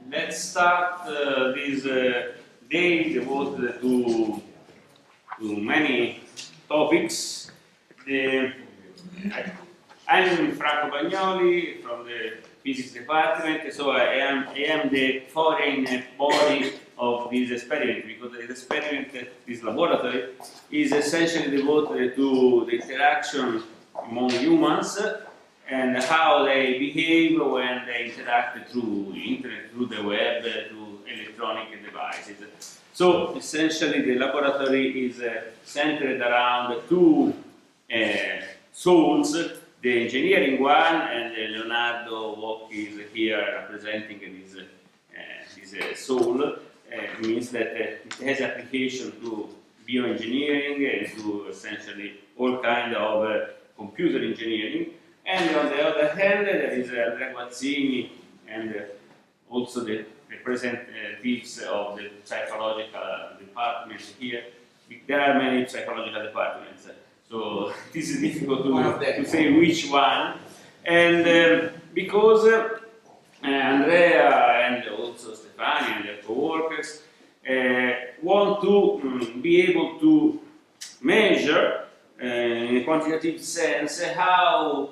let's start this day devoted to many topics. I'm Franco Bagnoli from the physics department, so I am the foreign body of this experiment, because this experiment, this laboratory, is essentially devoted to the interaction among humans and how they behave when they interact through the internet, through the web, through electronic devices. So essentially the laboratory is centered around two souls, the engineering one, and Leonardo Wocchi is here representing this soul. Means that it has application to bioengineering and to essentially all kind of computer engineering. And on the other hand, there is Andrea Guazzini and also the representatives of the psychological department here. There are many psychological departments, so it is difficult to say which one. And because Andrea and also Stefani and their co-workers want to be able to measure in a quantitative sense how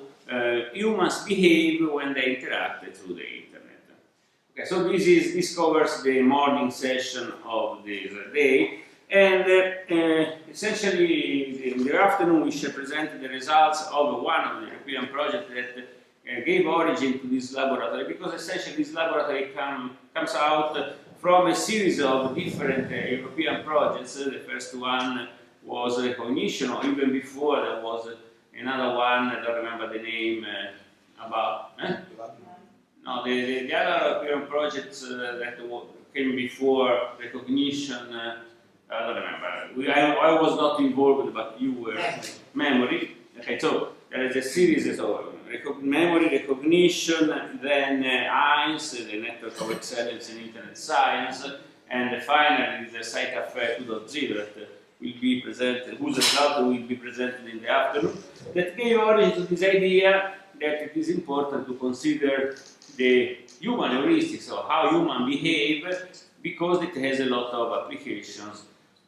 humans behave when they interact through the internet. Okay, so this covers the morning session of this day, and essentially in the afternoon we shall present the results of one of the European projects that gave origin to this laboratory, because essentially this laboratory comes out from a series of different European projects. The first one was recognition, or even before there was another one, I don't remember the name, about... No, the other European projects that came before recognition, I don't remember. I was not involved, but you were. Memory. Okay, so there is a series of memory, recognition, then EINS, the Network of Excellence in Internet Science, and finally the Site Affair 2.0 that will be presented, whose result will be presented in the afternoon, that gave origin to this idea that it is important to consider the human heuristics, or how humans behave, because it has a lot of applications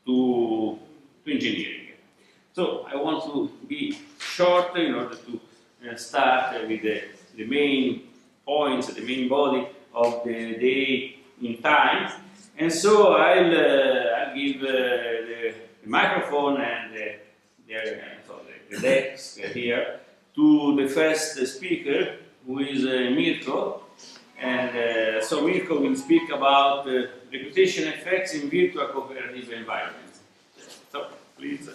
to engineering. So I want to be short in order to start with the main points, the main body of the day in time. And so I'll give the microphone and the desk here to the first speaker, who is Mirko. And so Mirko will speak about reputation effects in virtual cooperative environments. So please.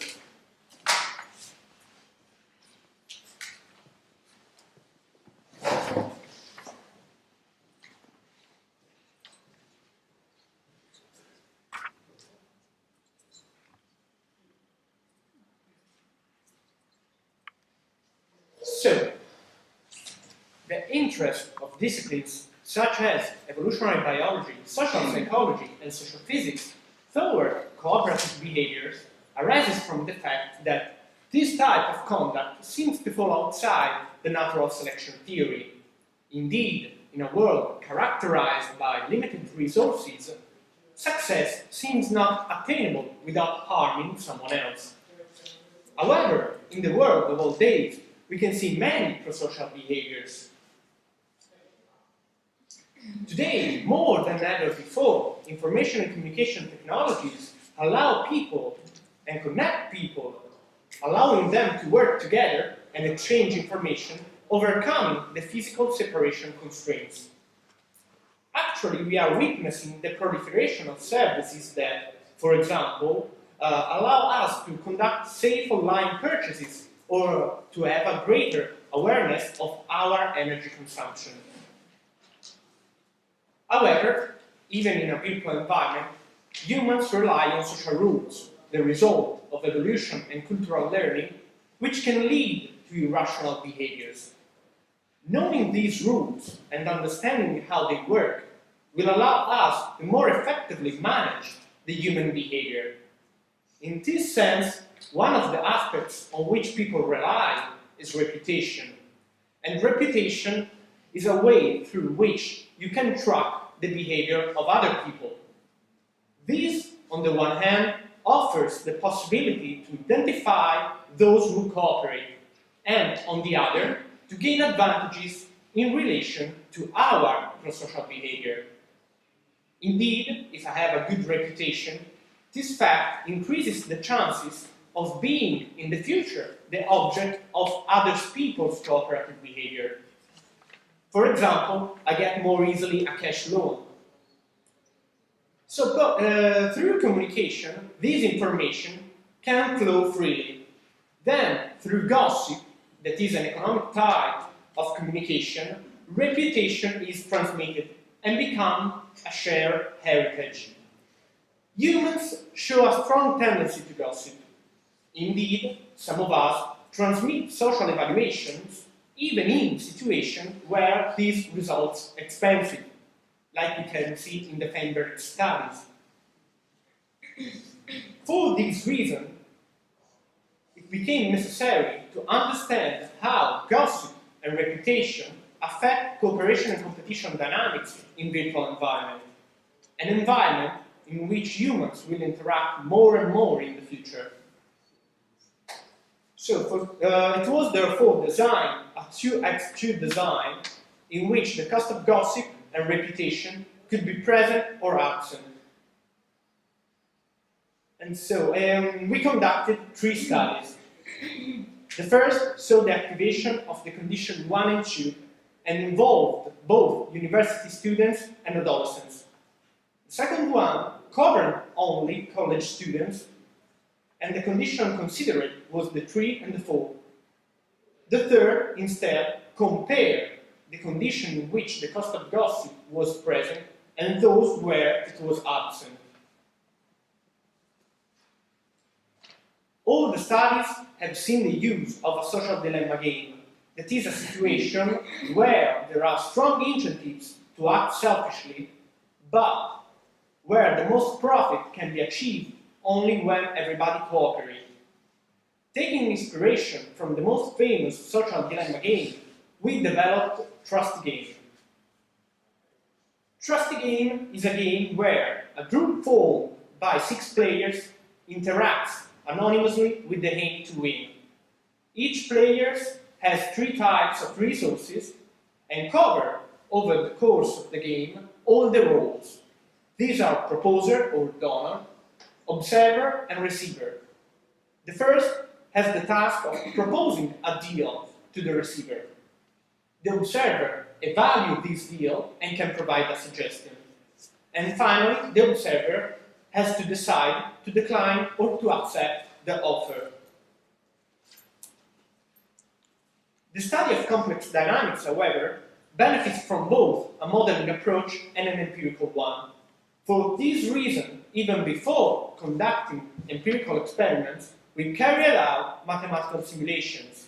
So, the interest of disciplines such as evolutionary biology, social psychology, and social physics toward cooperative behaviors arises from the fact that this type of conduct seems to fall outside the natural selection theory. Indeed, in a world characterized by limited resources, success seems not attainable without harming someone else. However, in the world of old days, we can see many prosocial behaviors. Today, more than ever before, information and communication technologies allow people and connect people, allowing them to work together and exchange information, overcoming the physical separation constraints. Actually, we are witnessing the proliferation of services that, for example, allow us to conduct safe online purchases or to have a greater awareness of our energy consumption. However, even in a virtual environment, humans rely on social rules, the result of evolution and cultural learning, which can lead to irrational behaviors. Knowing these rules and understanding how they work will allow us to more effectively manage the human behavior. In this sense, one of the aspects on which people rely is reputation. And reputation is a way through which you can track the behavior of other people. This, on the one hand, offers the possibility to identify those who cooperate, and on the other, to gain advantages in relation to our prosocial behavior. Indeed, if I have a good reputation, this fact increases the chances of being, in the future, the object of other people's cooperative behavior. For example, I get more easily a cash loan. So, through communication, this information can flow freely. Then, through gossip, that is an economic type of communication, reputation is transmitted and become a shared heritage. Humans show a strong tendency to gossip. Indeed, some of us transmit social evaluations even in situations where this results expensive, like we can see in the Feinberg studies. For this reason, it became necessary to understand how gossip and reputation affect cooperation and competition dynamics in virtual environment, an environment in which humans will interact more and more in the future. So it was therefore designed, a 2x2 design, in which the cost of gossip and reputation could be present or absent. And so we conducted 3 studies. The first saw the activation of the condition 1 and 2 and involved both university students and adolescents. The second one covered only college students, and the condition considered was the 3 and the 4. The third, instead, compared the condition in which the cost of gossip was present and those where it was absent. All the studies have seen the use of a social dilemma game, that is a situation where there are strong incentives to act selfishly, but where the most profit can be achieved only when everybody cooperates. Taking inspiration from the most famous social dilemma game, we developed Trust Game. Trust Game is a game where a group formed by 6 players interacts anonymously with the aim to win. Each player has 3 types of resources and cover, over the course of the game, all the roles. These are proposer or donor, observer and receiver. The first has the task of proposing a deal to the receiver. The observer evaluates this deal and can provide a suggestion. And finally, the observer has to decide to decline or to accept the offer. The study of complex dynamics, however, benefits from both a modeling approach and an empirical one. For this reason, even before conducting empirical experiments, we carried out mathematical simulations.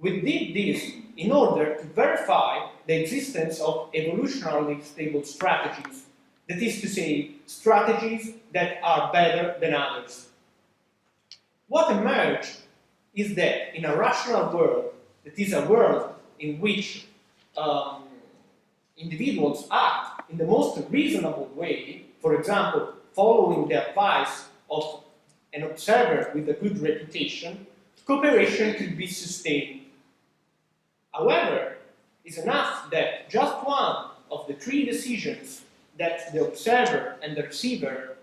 We did this in order to verify the existence of evolutionarily stable strategies, that is to say, strategies that are better than others. What emerged is that in a rational world, that is a world in which individuals act in the most reasonable way, for example, following the advice of an observer with a good reputation, cooperation could be sustained. However, it's enough that just one of the 3 decisions that the observer and the receiver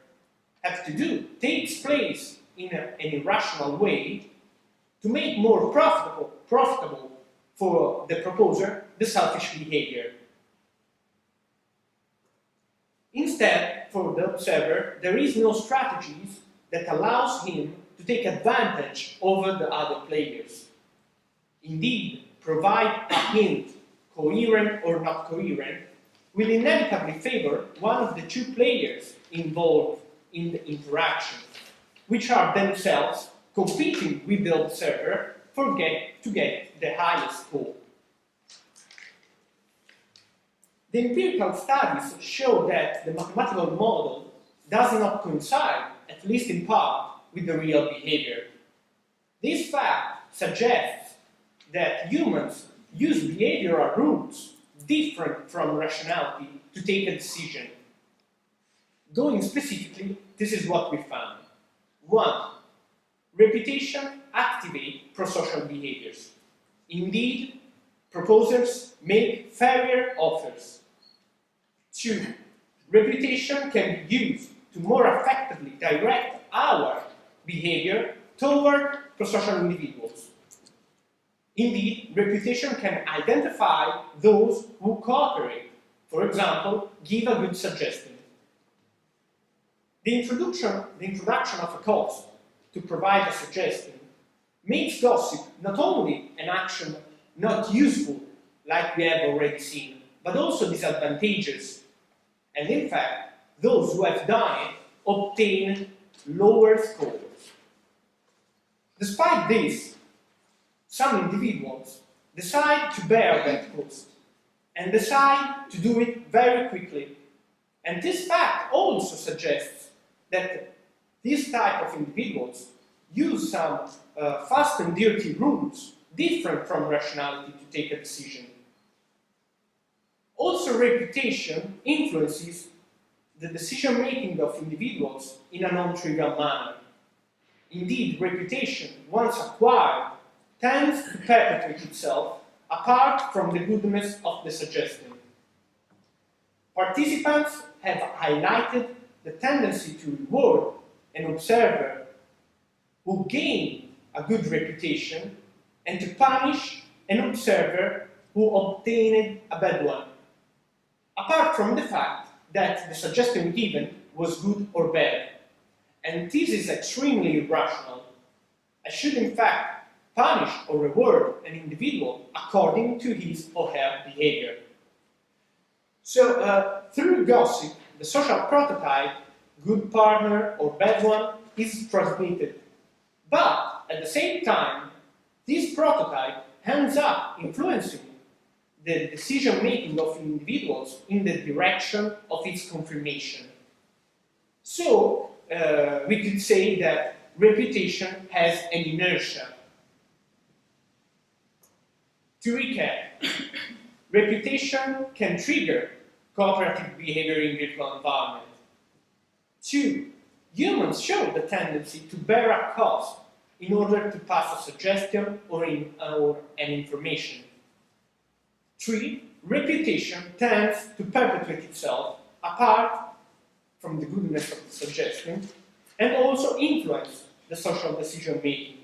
have to do takes place in an irrational way to make more profitable for the proposer the selfish behavior. Instead, for the observer, there is no strategies that allows him to take advantage over the other players. Indeed, provide a hint, coherent or not coherent, will inevitably favor one of the 2 players involved in the interaction, which are themselves competing with the observer to get the highest score. The empirical studies show that the mathematical model does not coincide, at least in part, with the real behavior. This fact suggests that humans use behavioral rules different from rationality to take a decision. Going specifically, this is what we found. 1. Reputation activates prosocial behaviors. Indeed, proposers make fairer offers. 2. Reputation can be used to more effectively direct our behavior toward prosocial individuals. Indeed, reputation can identify those who cooperate. For example, give a good suggestion. The introduction of a cost to provide a suggestion makes gossip not only an action not useful, like we have already seen, but also disadvantageous. And in fact, those who have done it obtain lower scores. Despite this, some individuals decide to bear that cost and decide to do it very quickly. And this fact also suggests that this type of individuals use some fast and dirty rules different from rationality to take a decision. Also, reputation influences the decision-making of individuals in a non-trivial manner. Indeed, reputation, once acquired, tends to perpetuate itself apart from the goodness of the suggestion. Participants have highlighted the tendency to reward an observer who gained a good reputation and to punish an observer who obtained a bad one, apart from the fact that the suggestion given was good or bad. And this is extremely irrational. I should in fact punish or reward an individual according to his or her behavior. So through gossip, the social prototype, good partner or bad one, is transmitted. But at the same time, this prototype ends up influencing the decision-making of individuals in the direction of its confirmation. So we could say that reputation has an inertia. To recap, reputation can trigger cooperative behavior in virtual environment. 2. Humans show the tendency to bear a cost in order to pass a suggestion or an information. 3. Reputation tends to perpetuate itself apart from the goodness of the suggestion and also influence the social decision-making.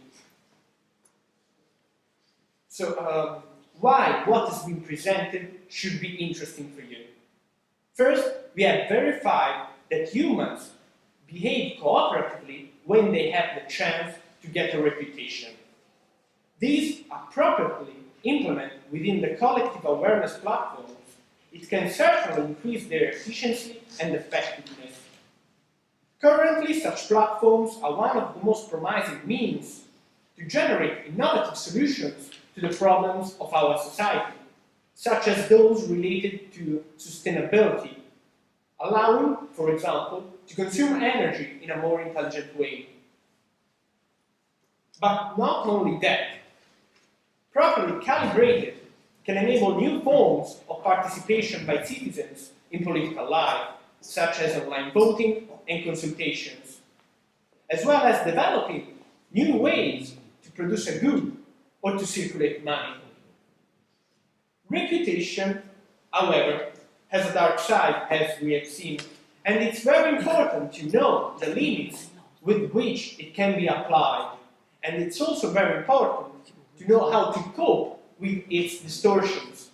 So, why what has been presented should be interesting for you? First, we have verified that humans behave cooperatively when they have the chance to get a reputation. These appropriately implemented within the collective awareness platforms, it can certainly increase their efficiency and effectiveness. Currently, such platforms are one of the most promising means to generate innovative solutions to the problems of our society, such as those related to sustainability, allowing, for example, to consume energy in a more intelligent way. But not only that, properly calibrated can enable new forms of participation by citizens in political life, such as online voting and consultations, as well as developing new ways to produce a good or to circulate money. Reputation, however, has a dark side, as we have seen, and it's very important to know the limits with which it can be applied, and it's also very important to know how to cope with its distortions.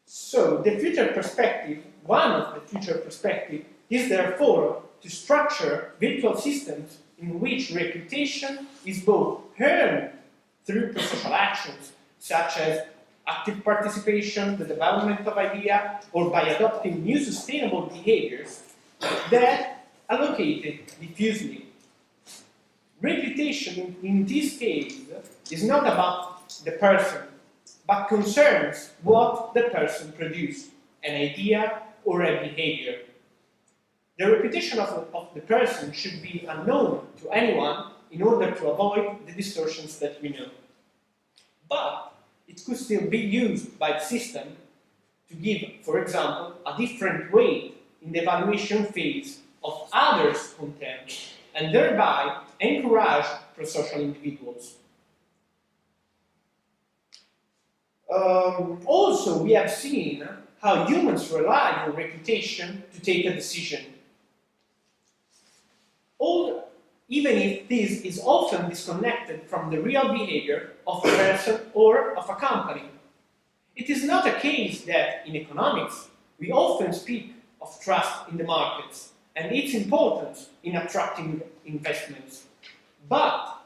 So, the future perspective, one of the future perspectives, is therefore to structure virtual systems in which reputation is both earned through prosocial actions, such as active participation, the development of ideas, or by adopting new sustainable behaviors that are allocated diffusely. Reputation, in this case, is not about the person, but concerns what the person produced, an idea or a behavior. The reputation of the person should be unknown to anyone in order to avoid the distortions that we know. But it could still be used by the system to give, for example, a different weight in the evaluation phase of others' content and thereby encourage pro-social individuals. Also, we have seen how humans rely on reputation to take a decision. Even if this is often disconnected from the real behavior of a person or of a company. It is not a case that in economics we often speak of trust in the markets and its importance in attracting investments. But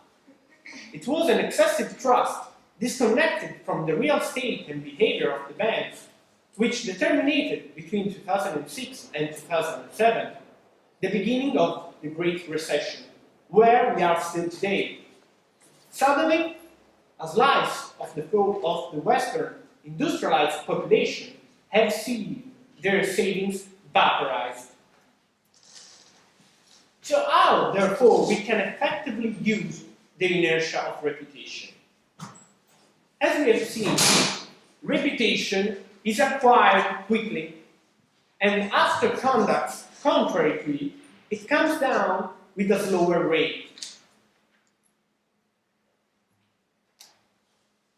it was an excessive trust disconnected from the real state and behavior of the banks, which determined between 2006 and 2007 the beginning of the Great Recession, where we are still today. Suddenly, a slice of the Western industrialized population have seen their savings vaporized. So how, therefore, we can effectively use the inertia of reputation? As we have seen, reputation is acquired quickly, and after conducts contrary to it, it comes down with a slower rate.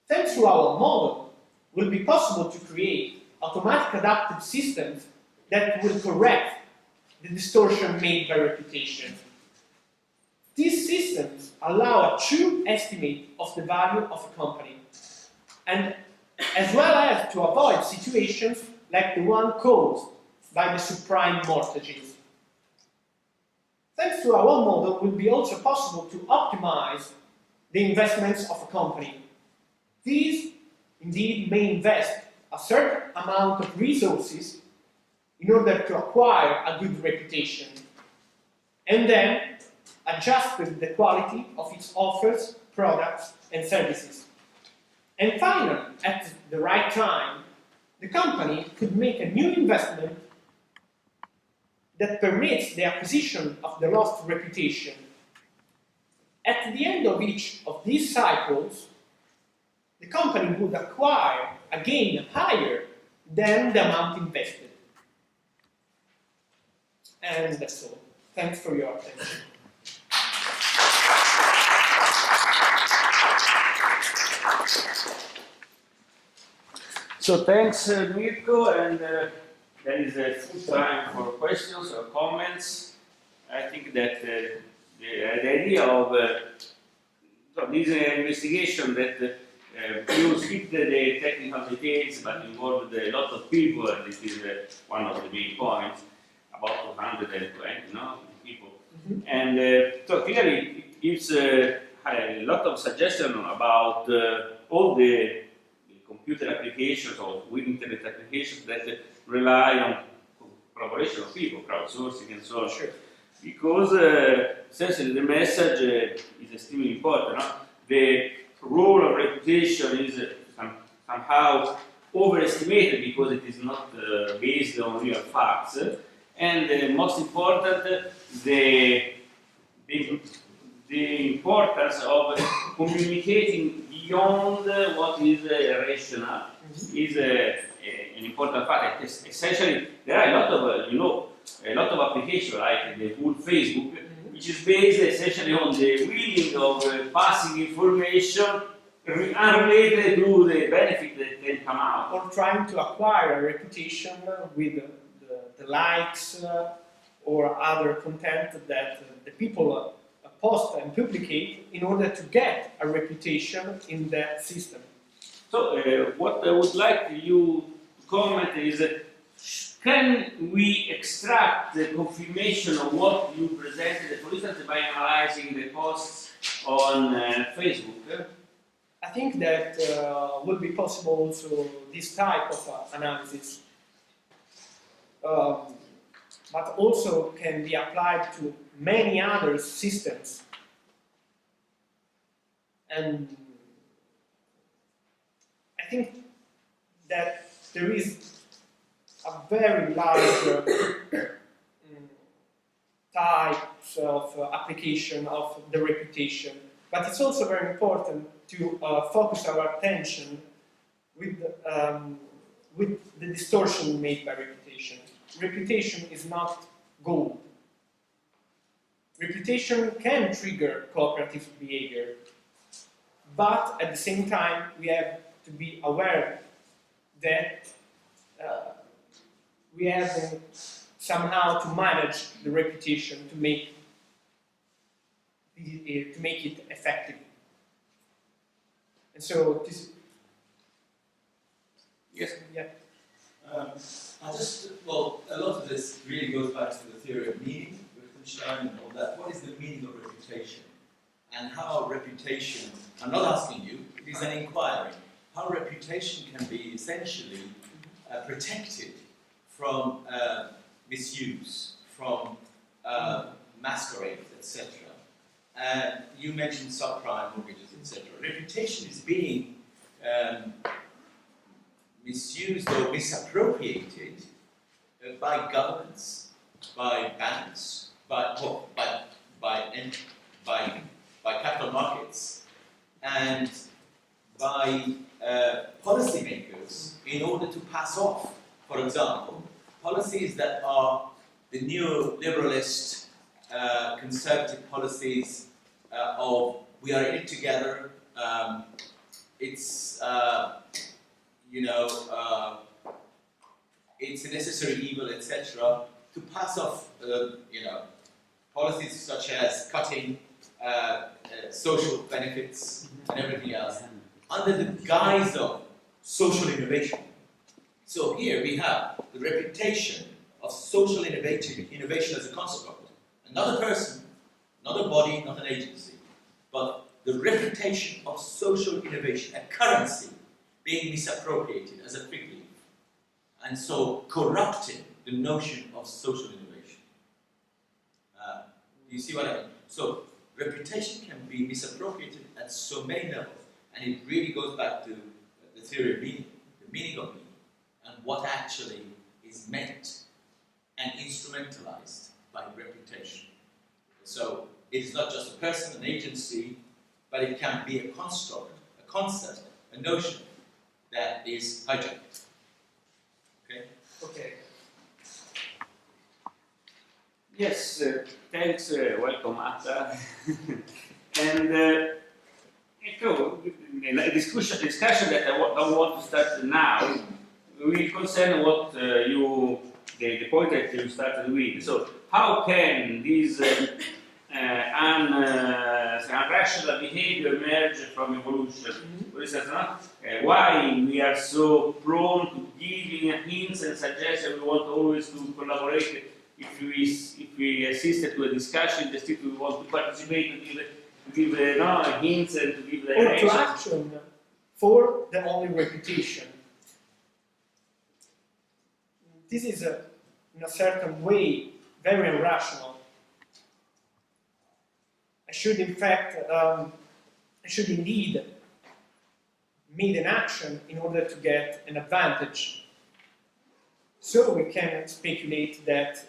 Thanks to our model, it will be possible to create automatic adaptive systems that will correct the distortion made by reputation. These systems allow a true estimate of the value of a company, and as well as to avoid situations like the one caused by the subprime mortgages. Thanks to our model, it will be also possible to optimize the investments of a company. These, indeed, may invest a certain amount of resources in order to acquire a good reputation, and then adjust the quality of its offers, products, and services. And finally, at the right time, the company could make a new investment that permits the acquisition of the lost reputation. At the end of each of these cycles, the company would acquire a gain higher than the amount invested. And that's all. Thanks for your attention. So thanks, Mirko, and there is a full time for questions or comments. I think that the idea of this investigation that you skip the technical details but involved a lot of people, and this is one of the main points, about 220 people. Mm-hmm. And so clearly it gives a lot of suggestions about all the computer applications or internet applications that rely on collaboration of people, crowdsourcing and so on. Sure. Because essentially the message is extremely important. No? The role of reputation is somehow overestimated because it is not based on real facts. And most important, the importance of communicating beyond what is rational is an important fact. Essentially, there are a lot of applications like the whole Facebook, which is based essentially on the willing of passing information unrelated to the benefit that can come out. Or trying to acquire a reputation with the likes or other content that the people post and publicate in order to get a reputation in that system. So what I would like you to comment is, can we extract the confirmation of what you presented, for instance, by analyzing the posts on Facebook? I think that will be possible also this type of analysis, but also can be applied to many other systems. And I think that there is a very large types of application of the reputation, but it's also very important to focus our attention with the distortion made by reputation. Reputation is not gold. Reputation can trigger cooperative behavior, but at the same time we have to be aware that we have somehow to manage the reputation to make it effective. And so this. Yes. Yeah. Well, a lot of this really goes back to the theory of meaning, Wittgenstein and all that. What is the meaning of reputation? And how reputation, I'm not asking you, it is an inquiry, how reputation can be essentially protected from misuse, from masquerade, etc. You mentioned subprime mortgages, etc. Reputation is being misused or misappropriated by governments, by banks, by capital markets, and by policymakers in order to pass off, for example, policies that are the neoliberalist, conservative policies of we are in it together. It's it's a necessary evil, etc. To pass off, policies such as cutting social benefits and everything else under the guise of social innovation. So here we have the reputation of social innovation as a construct. Not a person, not a body, not an agency, but the reputation of social innovation, a currency being misappropriated as a fig leaf, and so corrupting the notion of social innovation. You see what I mean? So reputation can be misappropriated at so many levels, and it really goes back to the theory of meaning, the meaning of meaning, and what actually is meant and instrumentalized by reputation. So it is not just a person, an agency, but it can be a construct, a concept, a notion that is hijacked. Okay? Okay. Yes, thanks, welcome Atta. And the discussion that I want to start now will concern what the point that you started with. So, how can this irrational behavior emerge from evolution? For instance, why we are so prone to giving hints and suggestions? We want always to collaborate. If we assist to a discussion, just if we want to participate, to give hints and to give direction. Or to action for the only reputation. This is, in a certain way, very irrational. I should, in fact, indeed make an action in order to get an advantage. So we can speculate that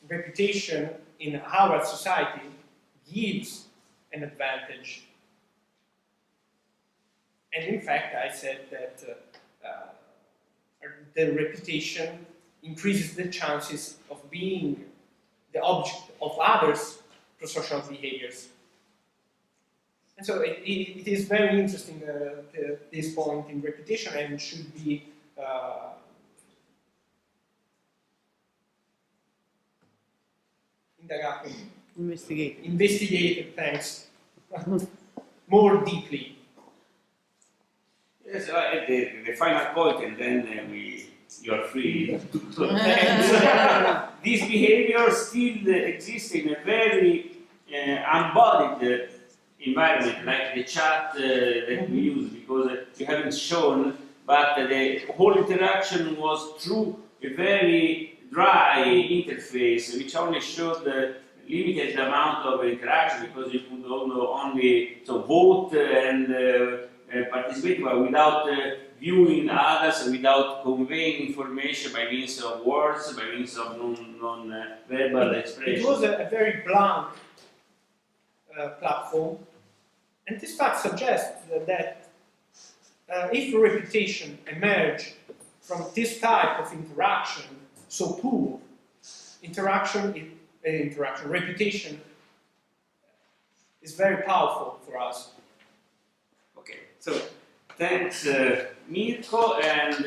reputation in our society gives an advantage. And in fact, I said that the reputation increases the chances of being the object of others' prosocial behaviors. And so it is very interesting, this point in reputation, and should be investigated, thanks, more deeply. Yes, the final point, and then you are free to These behaviors still exist in a very embodied environment, like the chat that we use, because you haven't shown, but the whole interaction was through a very dry interface, which only showed the limited amount of interaction, because you could only vote and participate, but without viewing others, without conveying information by means of words, by means of non-verbal expression. It was a very blank platform, and this fact suggests that if reputation emerge from this type of interaction, so poor reputation is very powerful for us. Okay, so thanks Mirko, and